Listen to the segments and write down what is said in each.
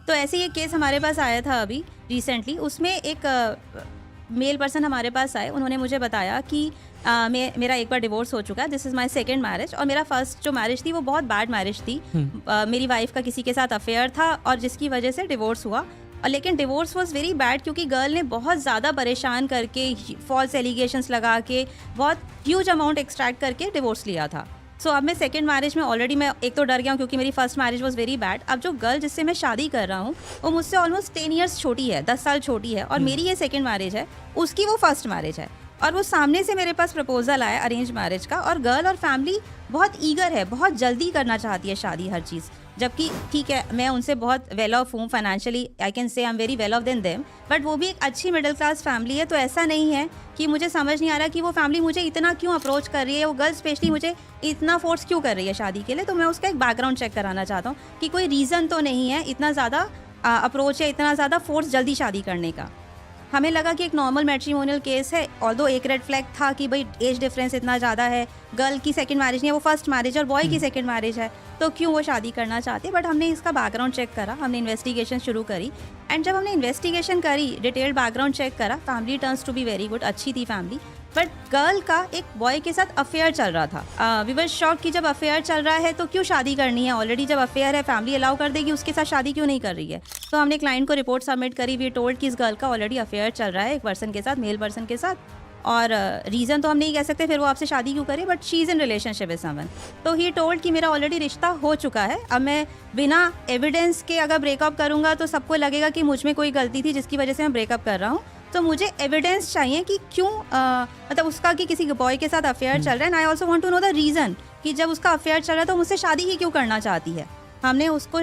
तो ऐसे ही एक केस हमारे पास आया था अभी रिसेंटली, उसमें एक मेल पर्सन हमारे पास आए, उन्होंने मुझे बताया कि मेरा एक बार डिवोर्स हो चुका है, this is my second marriage, और मेरा फर्स्ट जो मैरिज थी वो बहुत बैड मैरिज थी। मेरी वाइफ का किसी के साथ अफेयर था और जिसकी वजह से डिवोर्स हुआ। और लेकिन डिवोर्स वाज वेरी बैड क्योंकि गर्ल ने बहुत ज़्यादा परेशान करके, फॉल्स एलिगेशंस लगा के, बहुत ह्यूज अमाउंट एक्सट्रैक्ट करके डिवोर्स लिया था। सो अब मैं सेकंड मैरिज में ऑलरेडी मैं एक तो डर गया हूँ क्योंकि मेरी first marriage was very bad. अब जो गर्ल जिससे मैं शादी कर रहा हूँ वो मुझसे ऑलमोस्ट 10 ईयर्स छोटी है, 10 साल छोटी है, और मेरी ये सेकंड मैरिज है, उसकी वो फर्स्ट मैरिज है। और वो सामने से मेरे पास प्रपोजल आया अरेंज मैरिज का, और गर्ल और फैमिली बहुत ईगर है, बहुत जल्दी करना चाहती है शादी, हर चीज़। जबकि ठीक है, मैं उनसे बहुत वेल ऑफ हूँ financially, I can say I am very well of then them, but वो भी एक अच्छी मिडिल क्लास फैमिली है। तो ऐसा नहीं है कि मुझे समझ नहीं आ रहा कि वो फैमिली मुझे इतना क्यों अप्रोच कर रही है, वो गर्ल स्पेशली मुझे इतना फोर्स क्यों कर रही है शादी के लिए। तो मैं उसका एक बैकग्राउंड चेक कराना चाहता हूँ कि कोई रीज़न तो नहीं है इतना ज़्यादा अप्रोच है, इतना ज़्यादा फोर्स जल्दी शादी करने का। हमें लगा कि एक नॉर्मल मैट्रिमोनियल केस है, ऑल्दो एक रेड फ्लैग था कि भाई एज डिफरेंस इतना ज़्यादा है, गर्ल की सेकंड मैरिज नहीं है, वो फर्स्ट मैरिज, और बॉय की सेकंड मैरिज है, तो क्यों वो शादी करना चाहते हैं। बट हमने इसका बैकग्राउंड चेक करा, हमने इन्वेस्टिगेशन शुरू करी, एंड जब हमने इन्वेस्टिगेशन करी, डिटेल्ड बैकग्राउंड चेक करा, family turns to be very good, अच्छी थी फैमिली। बट गर्ल का एक बॉय के साथ अफेयर चल रहा था। वी वर शॉक्ड कि जब अफेयर चल रहा है तो क्यों शादी करनी है, ऑलरेडी जब अफेयर है फैमिली अलाउ कर देगी, उसके साथ शादी क्यों नहीं कर रही है। तो हमने क्लाइंट को रिपोर्ट सबमिट करी, वी टोल्ड कि इस गर्ल का ऑलरेडी अफेयर चल रहा है एक पर्सन के साथ, मेल पर्सन के साथ, और रीज़न तो हम नहीं कह सकते फिर वो आपसे शादी क्यों करे, but she is in relationship with someone. तो ही टोल्ड कि मेरा ऑलरेडी रिश्ता हो चुका है, अब मैं बिना एविडेंस के अगर ब्रेकअप करूँगा तो सबको लगेगा कि मुझ में कोई गलती थी जिसकी वजह से मैं ब्रेकअप कर रहा हूँ। तो मुझे एविडेंस चाहिए कि क्यों, मतलब उसका कि किसी बॉय के साथ अफेयर चल रहा है, and I also want to know the reason कि जब उसका अफेयर चल रहा है तो मुझसे शादी ही क्यों करना चाहती है। हमने उसको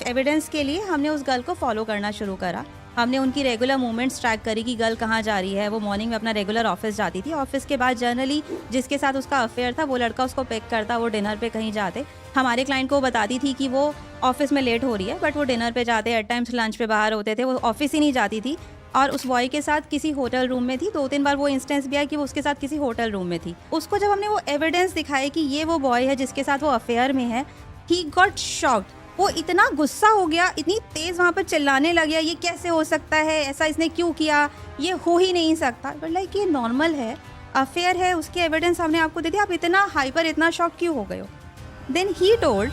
एविडेंस के लिए हमने उस गर्ल को फॉलो करना शुरू करा। हमने उनकी रेगुलर मूवमेंट्स ट्रैक करी कि गर्ल कहाँ जा रही है। वो मॉर्निंग में अपना रेगुलर ऑफिस जाती थी, ऑफिस के बाद जनरली जिसके साथ उसका अफेयर था वो लड़का उसको पिक करता, वो डिनर पे कहीं जाते। हमारे क्लाइंट को बताती थी कि वो ऑफिस में लेट हो रही है, बट वो डिनर पे जाते, एट टाइम्स लंच पे बाहर होते थे, वो ऑफिस ही नहीं जाती थी, और उस बॉय के साथ किसी होटल रूम में थी। 2-3 बार वो इंस्टेंस भी आया कि वो उसके साथ किसी होटल रूम में थी। उसको जब हमने वो एविडेंस दिखाए कि ये वो बॉय है जिसके साथ वो अफेयर में है, ही गॉट शॉक्ड। वो इतना गुस्सा हो गया, इतनी तेज़ वहाँ पर चिल्लाने लग गया, ये कैसे हो सकता है, ऐसा इसने क्यों किया, ये हो ही नहीं सकता। बट लाइक ये नॉर्मल है, अफेयर है, उसकी एविडेंस हमने आपको दे दी, आप इतना हाइपर, इतना शॉक क्यों हो गए हो। Then he told